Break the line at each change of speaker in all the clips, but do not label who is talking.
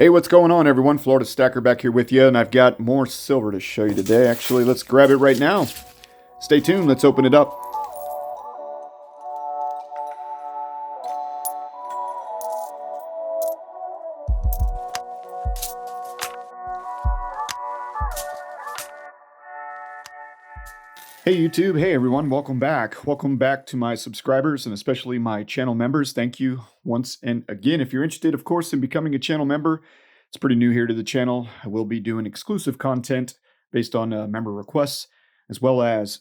Hey, what's going on, everyone? Florida Stacker back here with you, and I've got more silver to show you today. Actually, let's grab it right now. Stay tuned. Let's open it up. Hey, YouTube. Hey, everyone. Welcome back. Welcome back to my subscribers and especially my channel members. Thank you once and again. If you're interested, of course, in becoming a channel member, it's pretty new here to the channel. I will be doing exclusive content based on member requests, as well as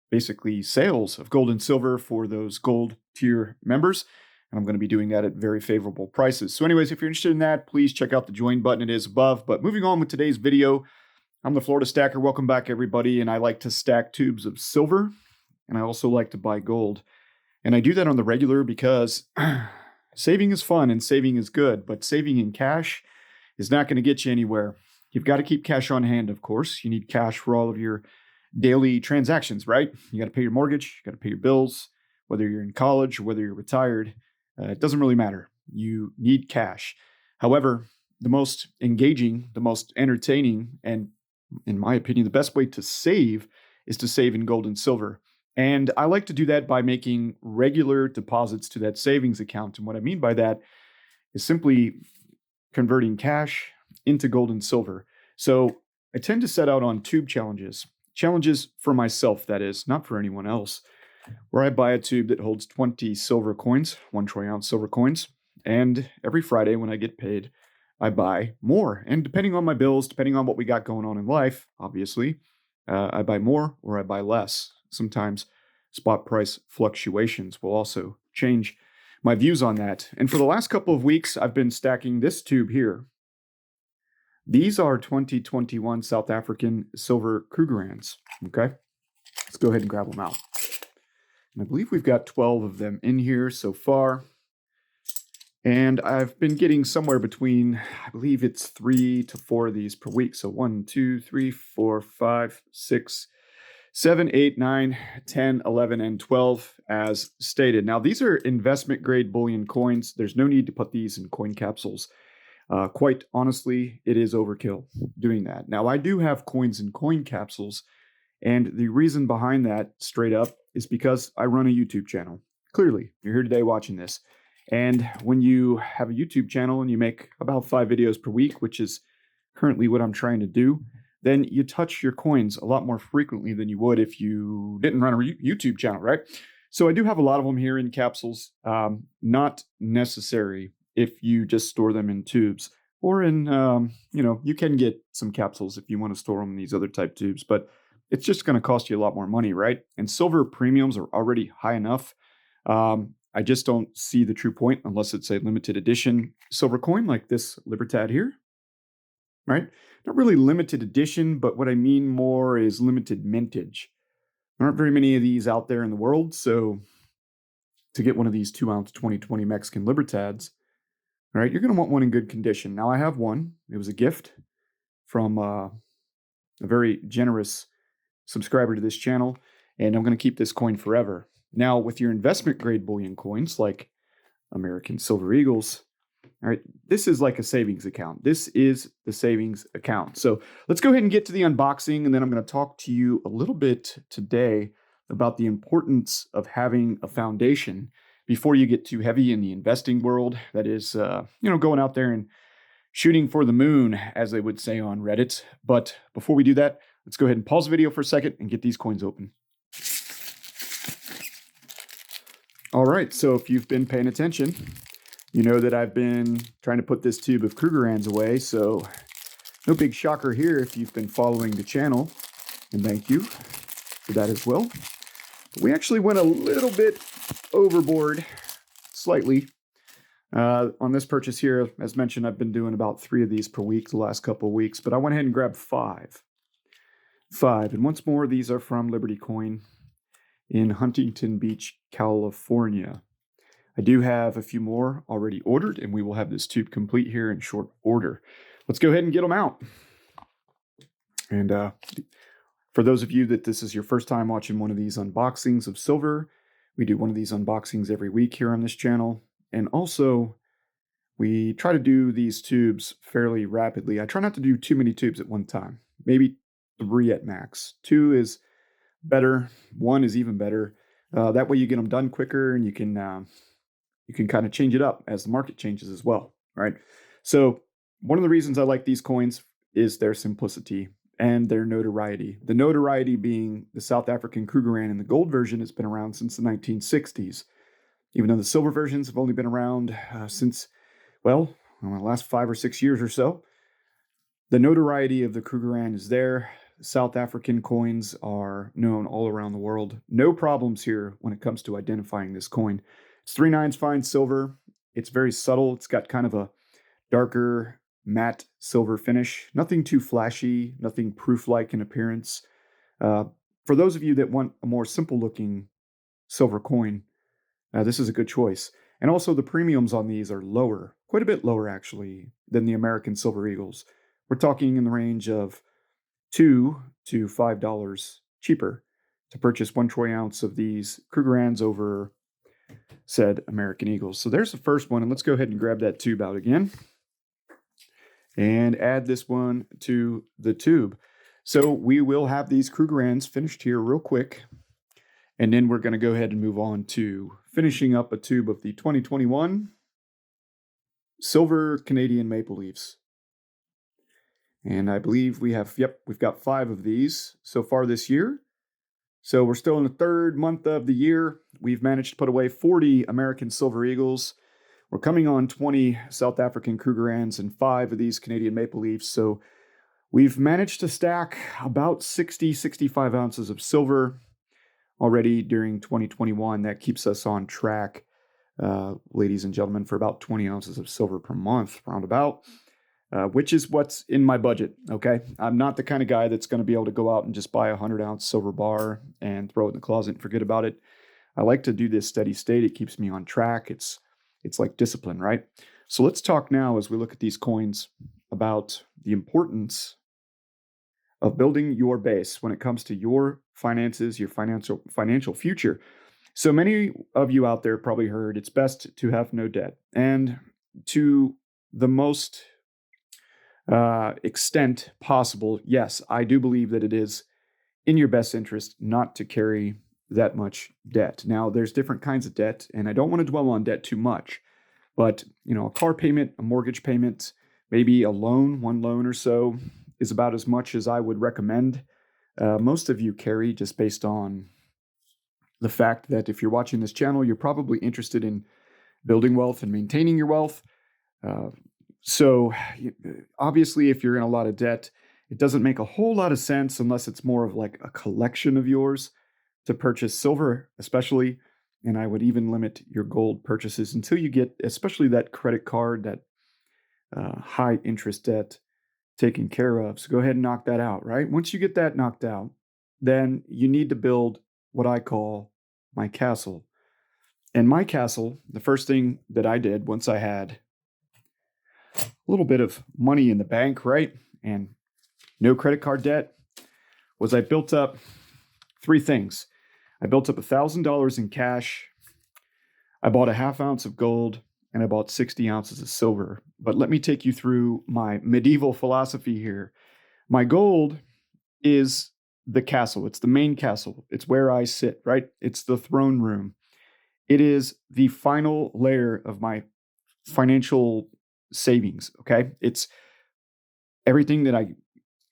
basically sales of gold and silver for those gold tier members. And I'm going to be doing that at very favorable prices. So anyways, if you're interested in that, please check out the join button. It is above. But moving on with today's video, I'm the Florida Stacker. Welcome back, everybody. And I like to stack tubes of silver, and I also like to buy gold. And I do that on the regular because saving is fun and saving is good, but saving in cash is not going to get you anywhere. You've got to keep cash on hand, of course. You need cash for all of your daily transactions, right? You got to pay your mortgage, you got to pay your bills, whether you're in college or whether you're retired. It doesn't really matter. You need cash. However, the most engaging, the most entertaining, and in my opinion, the best way to save is to save in gold and silver. And I like to do that by making regular deposits to that savings account. And what I mean by that is simply converting cash into gold and silver. So I tend to set out on tube challenges for myself, that is, not for anyone else, where I buy a tube that holds 20 silver coins, 1 troy ounce silver coins. And every Friday when I get paid, I buy more. And depending on my bills, depending on what we got going on in life, obviously, I buy more or I buy less. Sometimes spot price fluctuations will also change my views on that. And for the last couple of weeks, I've been stacking this tube here. These are 2021 South African Silver Krugerrands. Okay, let's go ahead and grab them out. And I believe we've got 12 of them in here so far. And I've been getting somewhere between, I believe it's 3 to 4 of these per week. So 1, 2, 3, 4, 5, 6, 7, 8, 9, 10, 11, and 12 as stated. Now, these are investment grade bullion coins. There's no need to put these in coin capsules. Quite honestly, it is overkill doing that. Now, I do have coins in coin capsules. And the reason behind that, straight up, is because I run a YouTube channel. Clearly, you're here today watching this. And when you have a YouTube channel and you make about 5 videos per week, which is currently what I'm trying to do, then you touch your coins a lot more frequently than you would if you didn't run a YouTube channel, right? So I do have a lot of them here in capsules. Not necessary if you just store them in tubes or in, you can get some capsules if you want to store them in these other type tubes, but it's just going to cost you a lot more money, right? And silver premiums are already high enough. I just don't see the true point unless it's a limited edition silver coin like this Libertad here, right? Not really limited edition, but what I mean more is limited mintage. There aren't very many of these out there in the world, so to get one of these 2-ounce 2020 Mexican Libertads, all right, you're going to want one in good condition. Now, I have one. It was a gift from a very generous subscriber to this channel, and I'm going to keep this coin forever. Now, with your investment grade bullion coins like American Silver Eagles, all right, this is like a savings account. This is the savings account. So let's go ahead and get to the unboxing, and then I'm going to talk to you a little bit today about the importance of having a foundation before you get too heavy in the investing world. That is, going out there and shooting for the moon, as they would say on Reddit. But before we do that, let's go ahead and pause the video for a second and get these coins open. All right, so if you've been paying attention, you know that I've been trying to put this tube of Krugerrands away, so no big shocker here if you've been following the channel, and thank you for that as well. But we actually went a little bit overboard, slightly, on this purchase here. As mentioned, I've been doing about 3 of these per week the last couple of weeks, but I went ahead and grabbed 5. And once more, these are from Liberty Coin in Huntington Beach, California. I do have a few more already ordered, and we will have this tube complete here in short order. Let's go ahead and get them out. And for those of you that this is your first time watching one of these unboxings of silver, we do one of these unboxings every week here on this channel. And also, We try to do these tubes fairly rapidly. I try not to do too many tubes at one time, maybe 3 at max. 2 is better, 1 is even better. That way you get them done quicker, and you can kind of change it up as the market changes as well, right? So one of the reasons I like these coins is their simplicity and their notoriety. The notoriety being the South African Krugerrand, and the gold version has been around since the 1960s, even though the silver versions have only been around since, well, the last 5 or 6 years or so. The notoriety of the Krugerrand is there. South African coins are known all around the world. No problems here when it comes to identifying this coin. It's 3/9 fine silver. It's very subtle. It's got kind of a darker matte silver finish. Nothing too flashy, nothing proof-like in appearance. For those of you that want a more simple-looking silver coin, this is a good choice. And also the premiums on these are lower, quite a bit lower actually, than the American Silver Eagles. We're talking in the range of $2 to $5 cheaper to purchase 1 troy ounce of these Krugerrands over said American Eagles. So there's the first one, and let's go ahead and grab that tube out again and add this one to the tube. So we will have these Krugerrands finished here real quick, and then we're going to go ahead and move on to finishing up a tube of the 2021 Silver Canadian Maple Leafs. And I believe we've got 5 of these so far this year. So we're still in the 3rd month of the year. We've managed to put away 40 American Silver Eagles. We're coming on 20 South African Krugerrands and 5 of these Canadian Maple Leafs. So we've managed to stack about 65 ounces of silver already during 2021. That keeps us on track, ladies and gentlemen, for about 20 ounces of silver per month, roundabout. Which is what's in my budget, okay? I'm not the kind of guy that's going to be able to go out and just buy a 100-ounce silver bar and throw it in the closet and forget about it. I like to do this steady state. It keeps me on track. It's like discipline, right? So let's talk now, as we look at these coins, about the importance of building your base when it comes to your finances, your financial future. So many of you out there probably heard it's best to have no debt. And to the most extent possible, yes, I do believe that it is in your best interest not to carry that much debt. Now, there's different kinds of debt, and I don't want to dwell on debt too much, but a car payment, a mortgage payment, maybe a loan, 1 loan or so, is about as much as I would recommend most of you carry, just based on the fact that if you're watching this channel, you're probably interested in building wealth and maintaining your wealth. So obviously, if you're in a lot of debt, it doesn't make a whole lot of sense unless it's more of like a collection of yours to purchase silver, especially. And I would even limit your gold purchases until you get, especially that credit card, that high interest debt taken care of. So go ahead and knock that out, right? Once you get that knocked out, then you need to build what I call my castle. And my castle, the first thing that I did once I had a little bit of money in the bank, right, and no credit card debt, was I built up 3 things. I built up $1,000 in cash. I bought a 1/2 ounce of gold, and I bought 60 ounces of silver. But let me take you through my medieval philosophy here. My gold is the castle. It's the main castle. It's where I sit, right? It's the throne room. It is the final layer of my financial savings, okay? It's everything that I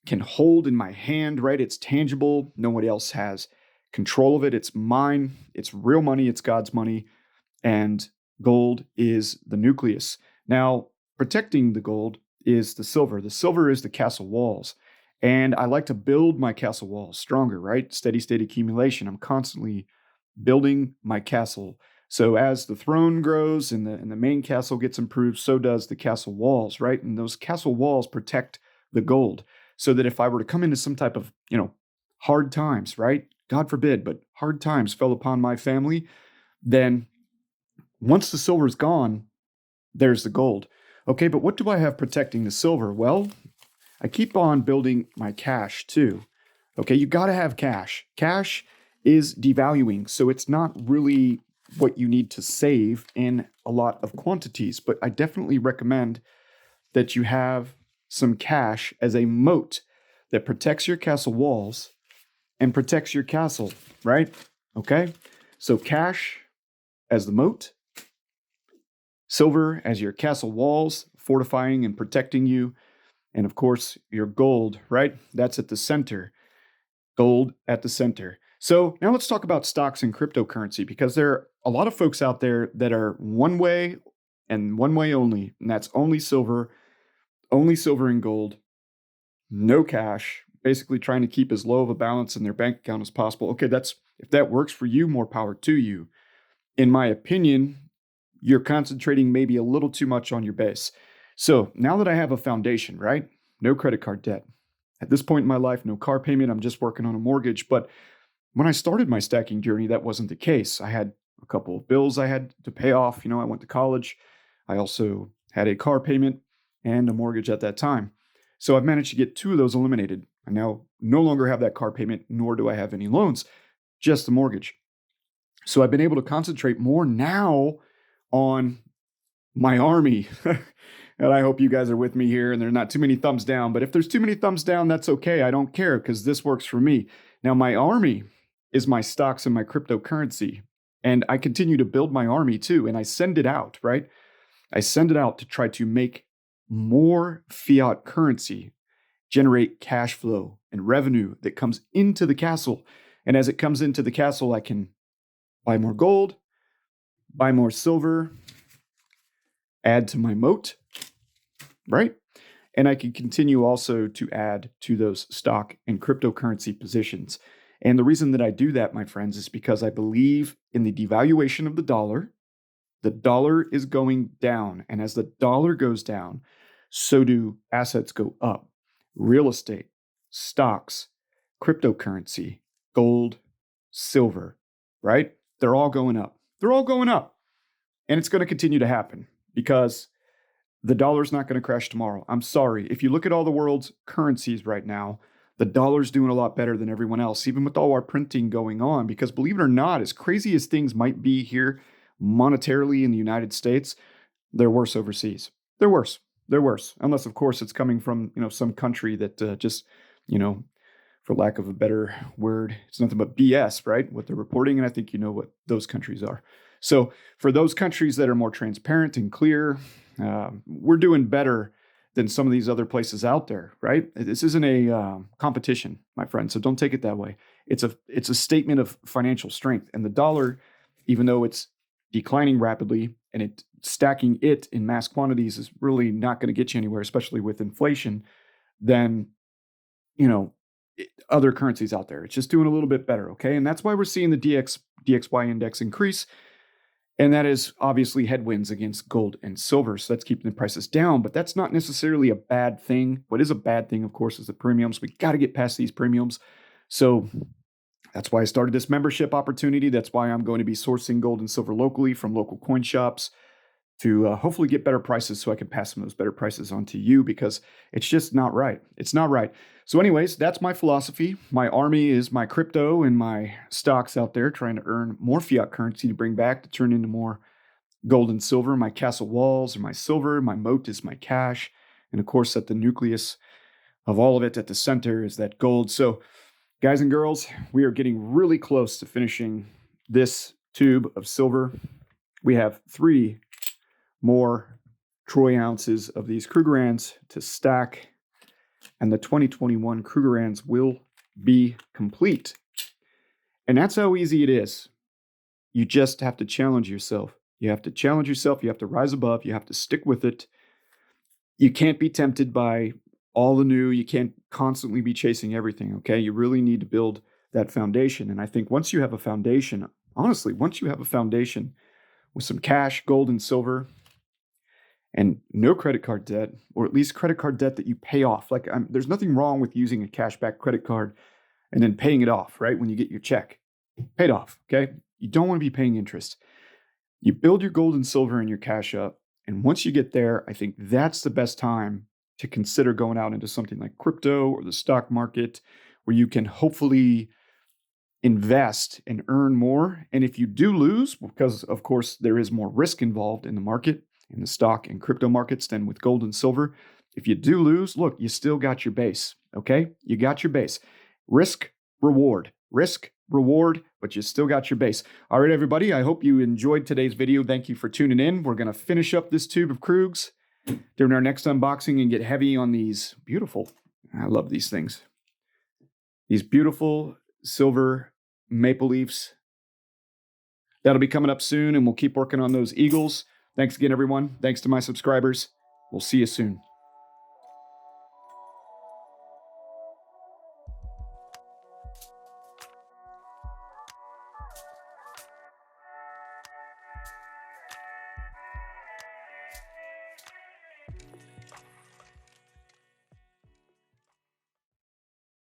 can hold in my hand, right? It's tangible. No one else has control of it. It's mine. It's real money. It's God's money. And gold is the nucleus. Now, protecting the gold is the silver. The silver is the castle walls. And I like to build my castle walls stronger, right? Steady state accumulation. I'm constantly building my castle. So as the throne grows and the main castle gets improved, so does the castle walls, right? And those castle walls protect the gold, so that if I were to come into some type of, hard times, right? God forbid, but hard times fell upon my family, then once the silver's gone, there's the gold. Okay, but what do I have protecting the silver? Well, I keep on building my cash too. Okay, you got to have cash. Cash is devaluing, so it's not really what you need to save in a lot of quantities. But I definitely recommend that you have some cash as a moat that protects your castle walls and protects your castle, right? Okay? So cash as the moat, silver as your castle walls, fortifying and protecting you, and of course, your gold, right? That's at the center. Gold at the center. So now let's talk about stocks and cryptocurrency, because there are a lot of folks out there that are one way and one way only, and that's only silver and gold, no cash, basically trying to keep as low of a balance in their bank account as possible. Okay, if that works for you, more power to you. In my opinion, you're concentrating maybe a little too much on your base. So now that I have a foundation, right? No credit card debt. At this point in my life, no car payment. I'm just working on a mortgage. But when I started my stacking journey, that wasn't the case. I had a couple of bills I had to pay off. I went to college. I also had a car payment and a mortgage at that time. So I've managed to get two of those eliminated. I now no longer have that car payment, nor do I have any loans, just the mortgage. So I've been able to concentrate more now on my army. And I hope you guys are with me here and there's not too many thumbs down. But if there's too many thumbs down, that's okay. I don't care, because this works for me. Now, my army is my stocks and my cryptocurrency. And I continue to build my army too. And I send it out, right? I send it out to try to make more fiat currency, generate cash flow and revenue that comes into the castle. And as it comes into the castle, I can buy more gold, buy more silver, add to my moat, right? And I can continue also to add to those stock and cryptocurrency positions. And the reason that I do that, my friends, is because I believe in the devaluation of the dollar. The dollar is going down. And as the dollar goes down, so do assets go up. Real estate, stocks, cryptocurrency, gold, silver, right? They're all going up. They're all going up. And it's going to continue to happen because the dollar's not going to crash tomorrow. I'm sorry. If you look at all the world's currencies right now, the dollar's doing a lot better than everyone else, even with all our printing going on. Because believe it or not, as crazy as things might be here monetarily in the United States, they're worse overseas. They're worse. They're worse. Unless, of course, it's coming from some country that just, for lack of a better word, it's nothing but BS, right? What they're reporting. And I think you know what those countries are. So for those countries that are more transparent and clear, we're doing better than some of these other places out there, right? This isn't a competition, my friend. So don't take it that way. It's a statement of financial strength. And the dollar, even though it's declining rapidly and stacking it in mass quantities is really not going to get you anywhere, especially with inflation, than other currencies out there. It's just doing a little bit better, okay? And that's why we're seeing the DXY index increase. And that is obviously headwinds against gold and silver. So that's keeping the prices down, but that's not necessarily a bad thing. What is a bad thing, of course, is the premiums. We got to get past these premiums. So that's why I started this membership opportunity. That's why I'm going to be sourcing gold and silver locally from local coin shops to hopefully get better prices so I can pass some of those better prices on to you, because it's just not right. It's not right. So anyways, that's my philosophy. My army is my crypto and my stocks out there trying to earn more fiat currency to bring back to turn into more gold and silver. My castle walls are my silver. My moat is my cash. And of course, at the nucleus of all of it, at the center, is that gold. So guys and girls, we are getting really close to finishing this tube of silver. We have 3 more troy ounces of these Krugerrands to stack, and the 2021 Krugerrands will be complete. And that's how easy it is. You just have to challenge yourself. You have to challenge yourself. You have to rise above. You have to stick with it. You can't be tempted by all the new. You can't constantly be chasing everything, okay? You really need to build that foundation. And I think once you have a foundation, honestly, once you have a foundation with some cash, gold, and silver, and no credit card debt, or at least credit card debt that you pay off. There's nothing wrong with using a cashback credit card and then paying it off, right? When you get your check, paid off, okay? You don't want to be paying interest. You build your gold and silver and your cash up. And once you get there, I think that's the best time to consider going out into something like crypto or the stock market, where you can hopefully invest and earn more. And if you do lose, because of course there is more risk involved in the market, in the stock and crypto markets than with gold and silver. If you do lose, look, you still got your base, okay? You got your base. Risk, reward, but you still got your base. All right, everybody, I hope you enjoyed today's video. Thank you for tuning in. We're gonna finish up this tube of Krugs during our next unboxing and get heavy on these beautiful, I love these things. These beautiful silver maple leafs. That'll be coming up soon, and we'll keep working on those eagles. Thanks again, everyone. Thanks to my subscribers. We'll see you soon.